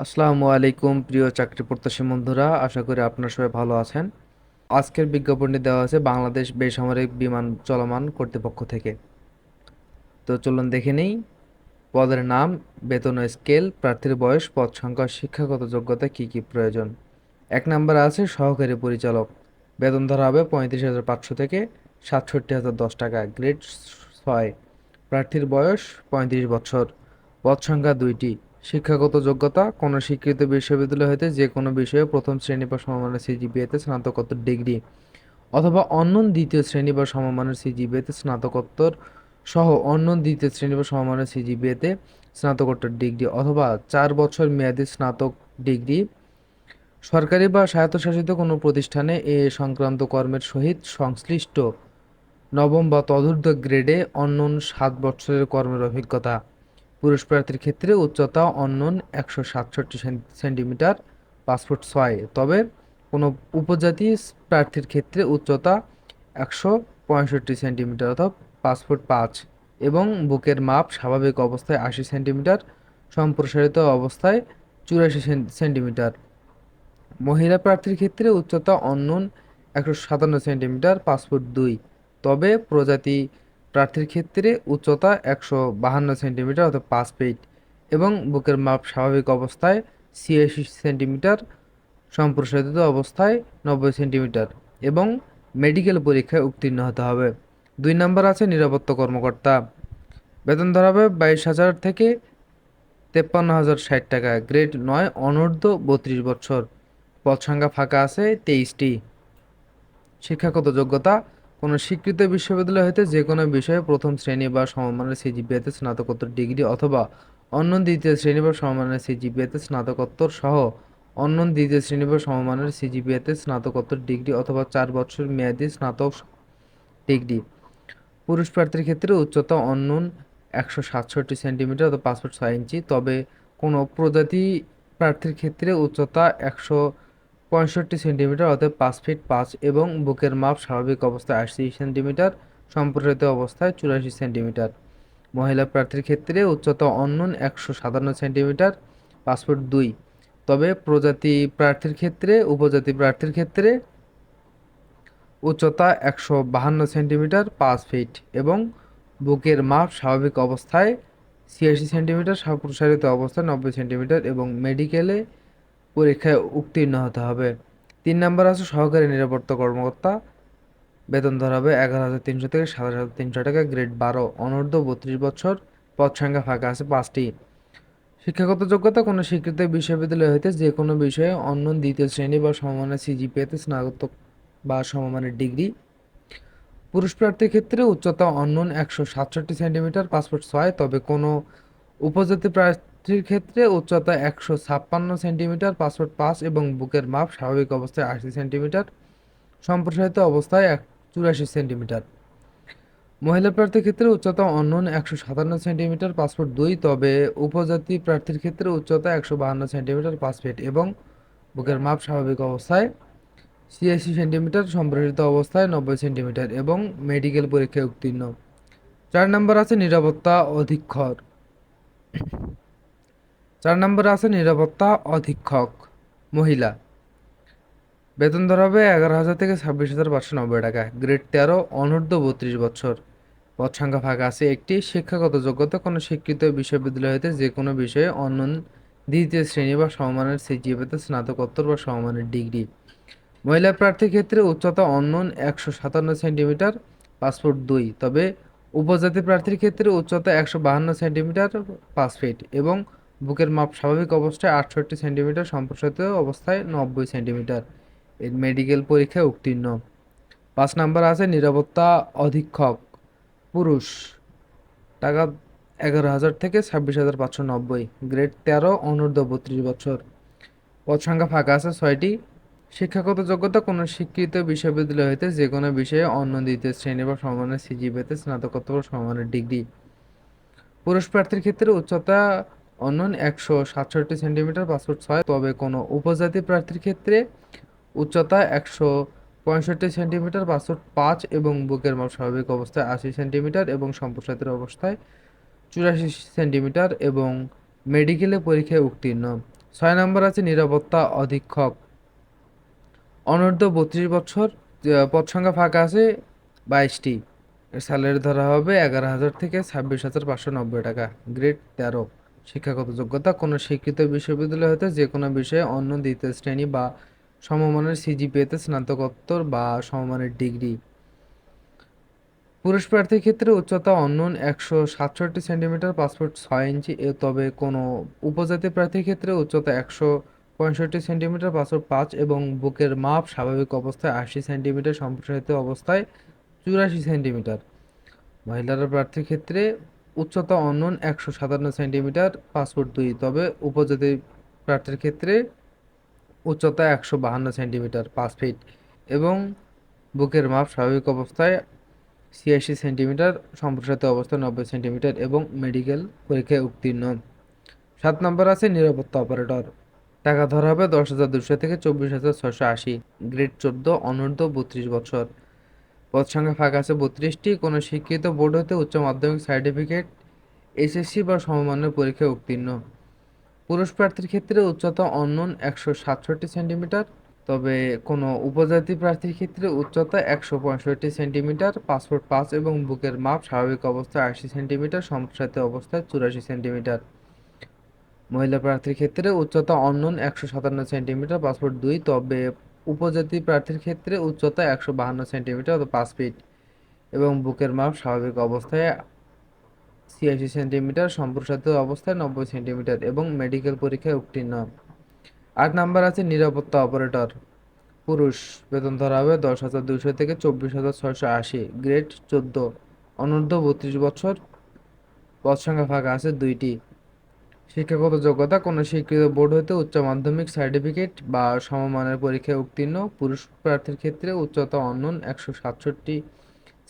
আসসালামু আলাইকুম প্রিয় চাকরি প্রত্যাশী বন্ধুরা, আশা করি আপনারা সবাই ভালো আছেন। আজকের বিজ্ঞাপনটি দেওয়া আছে বাংলাদেশ বেসামরিক বিমান চলমান কর্তৃপক্ষ থেকে। তো চলুন দেখে নেই। পদের নাম, বেতন ও স্কেল, প্রার্থীর বয়স, পদ সংখ্যা, শিক্ষাগত যোগ্যতা, কি কি প্রয়োজন। 1 নম্বরে আছে সহকারী পরিচালক। বেতন ধরা হবে 35,500 থেকে 67,010 টাকা, গ্রেড 6। প্রার্থীর বয়স 35 বছর। পদ সংখ্যা 2টি। শিক্ষাগত যোগ্যতা, কোনো স্বীকৃত বিশ্ববিদ্যালয় হতে যে কোনো বিষয়ে প্রথম শ্রেণী বা সমমানের সিজিপিএতে স্নাতকোত্তর ডিগ্রি অথবা অন্য দ্বিতীয় শ্রেণী বা সমমানের সিজিপিএতে স্নাতকোত্তর সহ অন্য দ্বিতীয় শ্রেণী বা সমমানের সিজিপিএতে স্নাতকোত্তর ডিগ্রি অথবা 4 বছর মেয়াদী স্নাতক ডিগ্রি। সরকারি বা স্বায়ত্তশাসিত কোনো প্রতিষ্ঠানে এ সংক্রান্ত কর্মের সহিত সংশ্লিষ্ট নবম বা তদূর্ধ্ব গ্রেডে অনন্য 7 বছরের কর্মের অভিজ্ঞতা। পুরুষ প্রার্থীর ক্ষেত্রে উচ্চতা অনন্য 167 সেন্টিমিটার, পাসপোর্ট 6। তবে কোনো উপজাতি প্রার্থীর ক্ষেত্রে উচ্চতা 165 সেন্টিমিটার অথবা পাসপোর্ট 5 এবং বুকের মাপ স্বাভাবিক অবস্থায় 80 সেন্টিমিটার, সম্প্রসারিত অবস্থায় 84 সেন্টিমিটার। মহিলা প্রার্থীর ক্ষেত্রে উচ্চতা অনন্য 157 সেন্টিমিটার, পাসপোর্ট 2। তবে প্রজাতি প্রার্থীর ক্ষেত্রে উচ্চতা 152 সেন্টিমিটার অর্থাৎ 5 ফিট এবং বুকের মাপ স্বাভাবিক অবস্থায় 86 সেন্টিমিটার, সম্প্রসারিত অবস্থায় 90 সেন্টিমিটার এবং মেডিকেল পরীক্ষায় উত্তীর্ণ হতে হবে। 2 নম্বর আছে নিরাপত্তা কর্মকর্তা। বেতন ধরা হবে 22,000 থেকে 53,060 টাকা, গ্রেড 9, অনূর্ধ্ব 32 বছর। পদ সংখ্যা ফাঁকা আছে 23টি। শিক্ষাগত যোগ্যতা, কোনো স্বীকৃত বিশ্ববিদ্যালয় হতে যে কোনো বিষয়ে প্রথম শ্রেণী বা সমমানের সিজিপিএতে স্নাতকোত্তর ডিগ্রি অথবা অন্য দ্বিতীয় শ্রেণী বা সমমানের সিজিপিএতে স্নাতকোত্তর সহ অন্য দ্বিতীয় শ্রেণী বা সমমানের সিজিপিএতে স্নাতকোত্তর ডিগ্রি অথবা 4 বছর মেয়াদী স্নাতক ডিগ্রি। পুরুষ প্রার্থীর ক্ষেত্রে উচ্চতা অনন্য 167 সেন্টিমিটার অথবা 5 ফুট 6 ইঞ্চি। তবে কোনো প্রজাতি প্রার্থীর ক্ষেত্রে উচ্চতা 165 সেন্টিমিটার অর্থাৎ 5 ফিট 5 এবং বুকের মাপ স্বাভাবিক অবস্থায় 80 সেন্টিমিটার, সম্প্রসারিত অবস্থায় 84 সেন্টিমিটার। মহিলা প্রার্থীর ক্ষেত্রে উচ্চতা অনন্য 157 সেন্টিমিটার, পাসপোর্ট 2। তবে প্রজাতি প্রার্থীর ক্ষেত্রে উপজাতি প্রার্থীর ক্ষেত্রে উচ্চতা 152 সেন্টিমিটার, 5 ফিট এবং বুকের মাপ স্বাভাবিক অবস্থায় 86 সেন্টিমিটার, সম্প্রসারিত অবস্থায় 90 সেন্টিমিটার এবং মেডিকেলে পরীক্ষায় উত্তীর্ণ হতে হবে। 3 নম্বর আছে সহকারী নিরাপত্তা কর্মকর্তা। বেতন ধরা হবে 11,300 থেকে 27,300 টাকা, গ্রেড 12, অনূর্ধ্ব 32 বছর। পদ সংখ্যা ফাঁকা আছে 5টি। শিক্ষাগত যোগ্যতা, কোনো স্বীকৃত বিশ্ববিদ্যালয় হইতে যে কোনো বিষয়ে অন্য দ্বিতীয় শ্রেণী বা সমমানের সিজিপিএতে স্নাতক বা সমমানের ডিগ্রি। পুরুষ প্রার্থীর ক্ষেত্রে উচ্চতা অনন্য 167 সেন্টিমিটার, পাসপোর্ট 6। তবে কোনো উপজাতি প্রার্থীর ক্ষেত্রে উচ্চতা 156 সেন্টিমিটার, পাসপোর্ট 5 এবং বুকের মাপ স্বাভাবিক অবস্থায় 80 সেন্টিমিটার, সম্প্রসারিত অবস্থায় 84 সেন্টিমিটার। মহিলা প্রার্থীর ক্ষেত্রে উচ্চতা অনন্য 157 সেন্টিমিটার, পাসপোর্ট 2। তবে উপজাতি প্রার্থীর ক্ষেত্রে উচ্চতা 152 সেন্টিমিটার, 5 ফিট এবং বুকের মাপ স্বাভাবিক অবস্থায় 86 সেন্টিমিটার, সম্প্রসারিত অবস্থায় 90 সেন্টিমিটার এবং মেডিকেল পরীক্ষায় উত্তীর্ণ। 4 নম্বর আছে নিরাপত্তা অধীক্ষক। 4 নম্বরে আছে নিরাপত্তা অধীক্ষক, মহিলা। বেতন ধরা হবে 11,000 থেকে 26,590 টাকা, গ্রেড 13, অনূর্ধ্ব 32 বছর। পদ সংখ্যা ফাঁকা আছে 1টি। শিক্ষাগত যোগ্যতা, কোনো স্বীকৃত বিশ্ববিদ্যালয় হতে যে কোনো বিষয়ে অন্য দ্বিতীয় শ্রেণী বা সমমানের সিজিপিএতে স্নাতকোত্তর বা সমমানের ডিগ্রি। মহিলা প্রার্থীর ক্ষেত্রে উচ্চতা অনন্য 157 সেন্টিমিটার, পাসপোর্ট 2। তবে উপজাতি প্রার্থীর ক্ষেত্রে উচ্চতা 152 সেন্টিমিটার, 5 ফিট এবং বুকের মাপ স্বাভাবিক অবস্থায় 68 সেন্টিমিটার, সম্প্রসারিত অবস্থায় 90 সেন্টিমিটার। এর মেডিকেল পরীক্ষায় উত্তীর্ণ। 5 নম্বর আছে নিরাপত্তা অধীক্ষক, পুরুষ। টাকা 11,000 থেকে 26,590, গ্রেড 13, অনূর্ধ্ব 32 বছর। পদ সংখ্যা ফাঁকা আছে 6টি। শিক্ষাগত যোগ্যতা, কোনো স্বীকৃত বিশ্ববিদ্যালয় হইতে যে কোনো বিষয়ে অন্য দ্বিতীয় শ্রেণী বা সমমানের সিজিপিএতে স্নাতকোত্তর বা সমমানের ডিগ্রি। পুরুষ প্রার্থীর ক্ষেত্রে উচ্চতা অনন্য 167 সেন্টিমিটার, পাসপোর্ট 6। তবে কোনো উপজাতি প্রার্থীর ক্ষেত্রে উচ্চতা 165 সেন্টিমিটার, পাসপোর্ট 5 এবং বুকের মাপ স্বাভাবিক অবস্থায় 80 সেন্টিমিটার এবং সম্প্রসারিত অবস্থায় 84 সেন্টিমিটার এবং মেডিকেলে পরীক্ষায় উত্তীর্ণ। 6 নম্বর আছে নিরাপত্তা অধীক্ষক, অনূর্ধ্ব 32 বছর, পদ সংখ্যা ফাঁকা আছে 22টি। স্যালারি ধরা হবে 11,000 থেকে 26,590 টাকা। গ্রেড 13। শিক্ষাগত যোগ্যতা কোনো স্বীকৃত বিশ্ববিদ্যালয় হতে যে কোনো বিষয়ে অন্য দ্বিতীয় শ্রেণী বা সমমানের সিজিপিএতে স্নাতকোত্তর বা সমমানের ডিগ্রি। পুরুষ প্রার্থীর ক্ষেত্রে উচ্চতা অনূন 167 সেন্টিমিটার 5 ফুট 6 ইঞ্চি, তবে কোনো উপজাতি প্রার্থীর ক্ষেত্রে উচ্চতা 165 সেন্টিমিটার 5 ফুট 5 এবং বুকের মাপ স্বাভাবিক অবস্থায় 80 সেন্টিমিটার, সম্প্রসারিত অবস্থায় 84 সেন্টিমিটার। মহিলারা প্রার্থীর ক্ষেত্রে উচ্চতা অনূন 157 সেন্টিমিটার 5 ফুট 2, তবে উপজাতি প্রার্থীর ক্ষেত্রে উচ্চতা 152 সেন্টিমিটার 5 ফিট এবং বুকের মাপ স্বাভাবিক অবস্থায় 86 সেন্টিমিটার, সম্প্রসারিত অবস্থায় 90 সেন্টিমিটার এবং মেডিকেল পরীক্ষায় উত্তীর্ণ। 7 নম্বর আছে নিরাপত্তা অপারেটর, টাকা ধরা হবে 10,200 থেকে 24,680। গ্রেড 14, অনূর্ধ্ব 32 বছর, পদ সংখ্যা ফাঁকা আছে 32টি। কোনো শিক্ষিত বোর্ড হতে উচ্চ মাধ্যমিক সার্টিফিকেট, এসএসসি বা সমমানের পরীক্ষায় উত্তীর্ণ। পুরুষ প্রার্থীর ক্ষেত্রে উচ্চতা অনূন 167 সেন্টিমিটার, তবে কোনো উপজাতি প্রার্থীর ক্ষেত্রে উচ্চতা 165 সেন্টিমিটার 5 ফুট 5 এবং বুকের মাপ স্বাভাবিক অবস্থায় 80 সেন্টিমিটার, সম্প্রসারিত অবস্থায় 84 সেন্টিমিটার। মহিলা প্রার্থীর ক্ষেত্রে উচ্চতা অনূন 157 সেন্টিমিটার 5 ফুট 2, তবে উপজাতি প্রার্থীর ক্ষেত্রে উচ্চতা 152 সেন্টিমিটার 5 ফিট এবং বুকের মাপ স্বাভাবিক অবস্থায় 86 সেন্টিমিটার, সম্প্রসারিত অবস্থায় 90 সেন্টিমিটার এবং মেডিকেল পরীক্ষায় উত্তীর্ণ। 8 নম্বর আছে নিরাপত্তা অপারেটর, পুরুষ, বেতন ধরা হবে 10,200 থেকে 24,680। গ্রেড 14, অনূর্ধ্ব 32 বছর, পদ সংখ্যা ফাঁকা আছে 2টি। শিক্ষাগত যোগ্যতা কোনো স্বীকৃত বোর্ড হতে উচ্চ মাধ্যমিক সার্টিফিকেট বা সমমানের পরীক্ষায় উত্তীর্ণ। পুরুষ প্রার্থীর ক্ষেত্রে উচ্চতা অনূন 167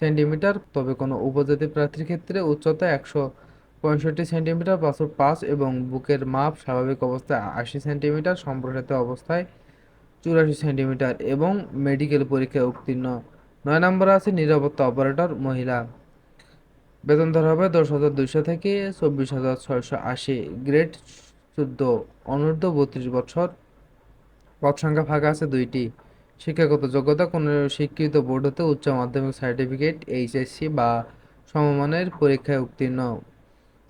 সেন্টিমিটার, তবে কোনো উপজাতি প্রার্থীর ক্ষেত্রে উচ্চতা 165 সেন্টিমিটার 5 ফুট 5 এবং বুকের মাপ স্বাভাবিক অবস্থায় 80 সেন্টিমিটার, সম্প্রসারিত অবস্থায় 84 সেন্টিমিটার এবং মেডিকেল পরীক্ষায় উত্তীর্ণ। 9 নম্বরে আছে নিরাপত্তা অপারেটর, মহিলা, বেতন ধরা হবে 10,200 থেকে 24,680। গ্রেড 14, অনূর্ধ্ব 32 বছর, পদ সংখ্যা ফাঁকা আছে 2টি। শিক্ষাগত যোগ্যতা কোনো স্বীকৃত বোর্ড হতে উচ্চ মাধ্যমিক সার্টিফিকেট, এইচএসসি বা সমমানের পরীক্ষায় উত্তীর্ণ।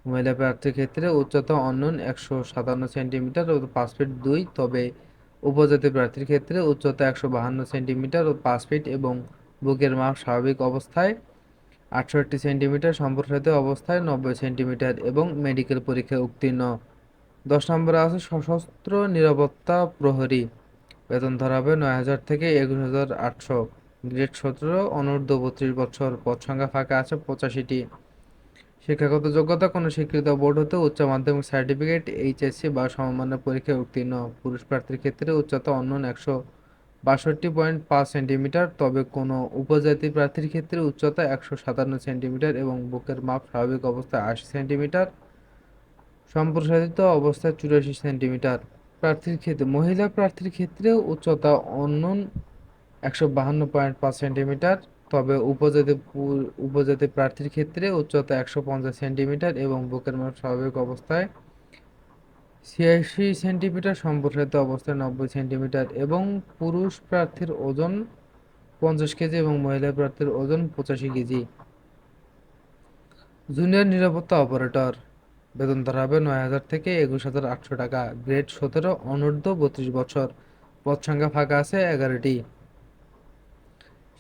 মহিলা প্রার্থীর ক্ষেত্রে উচ্চতা অনূন 157 সেন্টিমিটার ও 5 ফিট 2, তবে উপজাতি প্রার্থীর ক্ষেত্রে উচ্চতা 152 সেন্টিমিটার ও 5 ফিট এবং বুকের মাপ স্বাভাবিক অবস্থায় 68 সেন্টিমিটার, সম্প্রসারিত অবস্থায় 90 সেন্টিমিটার এবং মেডিকেল পরীক্ষায় উত্তীর্ণ। 10 নম্বরে আছে সশস্ত্র নিরাপত্তা প্রহরী, বেতন ধরা হবে 9,000 থেকে 21,800। গ্রেড 17, অনূর্ধ্ব 32 বছর, পদ সংখ্যা ফাঁকা আছে 85টি। শিক্ষাগত যোগ্যতা কোনো স্বীকৃত বোর্ড হতে উচ্চ মাধ্যমিক সার্টিফিকেট, এইচএসসি বা সমমানের পরীক্ষায় উত্তীর্ণ। পুরুষ প্রার্থীর ক্ষেত্রে উচ্চতা অনূন 162.5 সেন্টিমিটার, তবে কোনো উপজাতি প্রার্থীর ক্ষেত্রে উচ্চতা 157 সেন্টিমিটার এবং বুকের মাপ স্বাভাবিক অবস্থায় 80 সেন্টিমিটার, সম্প্রসারিত অবস্থায় 84 সেন্টিমিটার। প্রার্থীর ক্ষেত্রে মহিলা প্রার্থীর ক্ষেত্রে উচ্চতা অনূন 152.5 সেন্টিমিটার, তবে উপজাতি প্রার্থীর ক্ষেত্রে উচ্চতা 150 সেন্টিমিটার এবং বুকের মাপ স্বাভাবিক অবস্থায় 86 সেন্টিমিটার, সম্প্রসারিত অবস্থায় 90 সেন্টিমিটার এবং পুরুষ প্রার্থীর ওজন 50 কেজি এবং মহিলা প্রার্থীর ওজন 85 কেজি। জুনিয়র নিরাপত্তা অপারেটর, বেতন ধরা হবে 9,000 থেকে 21,800 টাকা। গ্রেড 17, অনূর্ধ্ব 32 বছর, পদ সংখ্যা ফাঁকা আছে 11টি।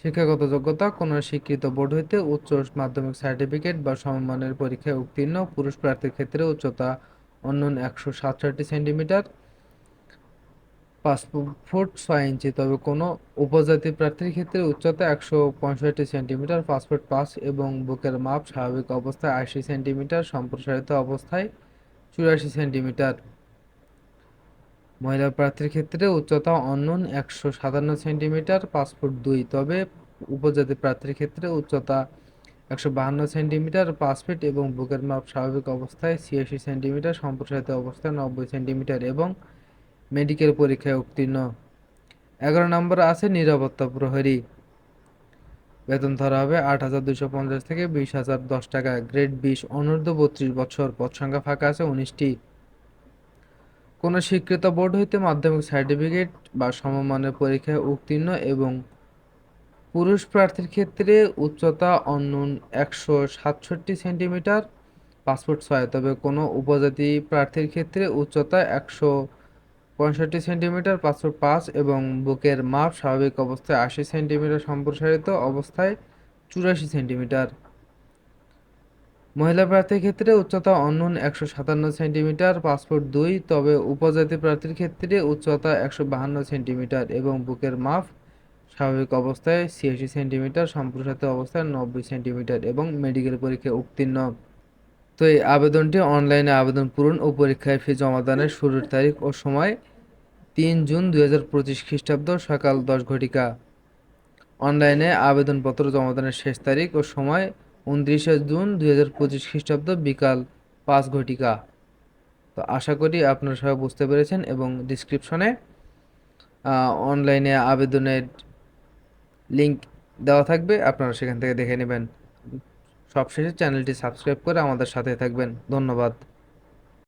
শিক্ষাগত যোগ্যতা কোনো স্বীকৃত বোর্ড হইতে উচ্চ মাধ্যমিক সার্টিফিকেট বা সমমানের পরীক্ষায় উত্তীর্ণ। পুরুষ প্রার্থীর ক্ষেত্রে উচ্চতা অনূন 167 সেন্টিমিটার 5 ফুট 6 ইঞ্চি, তবে কোনো উপজাতি প্রার্থীর ক্ষেত্রে উচ্চতা 165 সেন্টিমিটার 5 ফুট 5 এবং বুকের মাপ স্বাভাবিক অবস্থায় 80 সেন্টিমিটার, সম্প্রসারিত অবস্থায় 84 সেন্টিমিটার। মহিলা প্রার্থীর ক্ষেত্রে উচ্চতা অনূন 157 সেন্টিমিটার 5 ফুট 2, তবে উপজাতি প্রার্থীর ক্ষেত্রে উচ্চতা 152 সেন্টিমিটার 5 ফিট এবং বুকের মাপ স্বাভাবিক অবস্থায় 86 সেন্টিমিটার, সম্প্রসারিত অবস্থায় 90 সেন্টিমিটার এবং মেডিকেল পরীক্ষায় উত্তীর্ণ। 11 নম্বরে আছে নিরাপত্তা প্রহরী, বেতন ধরা হবে 8,250 থেকে 20,010 টাকা। গ্রেড 20, অনূর্ধ্ব 32 বছর, পদ সংখ্যা ফাঁকা আছে 19টি। কোনো স্বীকৃত বোর্ড হইতে মাধ্যমিক সার্টিফিকেট বা সমমানের পরীক্ষায় উত্তীর্ণ এবং পুরুষ প্রার্থীর ক্ষেত্রে উচ্চতা অনূন 167 সেন্টিমিটার, পাসপোর্ট 6। তবে কোনো উপজাতি প্রার্থীর ক্ষেত্রে উচ্চতা 165 সেন্টিমিটার, পাসপোর্ট 5 এবং বুকের মাপ স্বাভাবিক অবস্থায় 80 সেন্টিমিটার, সম্প্রসারিত অবস্থায় 84 সেন্টিমিটার। মহিলা প্রার্থীর ক্ষেত্রে উচ্চতা অনূন 157 সেন্টিমিটার, পাসপোর্ট 2। তবে উপজাতি প্রার্থীর ক্ষেত্রে উচ্চতা 152 সেন্টিমিটার এবং বুকের মাপ স্বাভাবিক অবস্থায় 86 সেন্টিমিটার, সম্প্রসারিত অবস্থায় 90 সেন্টিমিটার এবং মেডিকেল পরীক্ষায় উত্তীর্ণ। তো এই আবেদনটি অনলাইনে আবেদন পূরণ ও পরীক্ষায় ফি জমা দানের শুরুর তারিখ ও সময় 3 জুন 2025 খ্রিস্টাব্দ সকাল 10 ঘটিকা। অনলাইনে আবেদনপত্র জমাদানের শেষ তারিখ ও সময় 29 জুন 2025 খ্রিস্টাব্দ বিকাল 5 ঘটিকা। তো আশা করি আপনারা সবাই বুঝতে পেরেছেন এবং ডিসক্রিপশনে অনলাইনে আবেদনের লিংক দেওয়া থাকবে, আপনারা সেখান থেকে দেখে নেবেন। সবশেষে চ্যানেলটি সাবস্ক্রাইব করে আমাদের সাথে থাকবেন। ধন্যবাদ।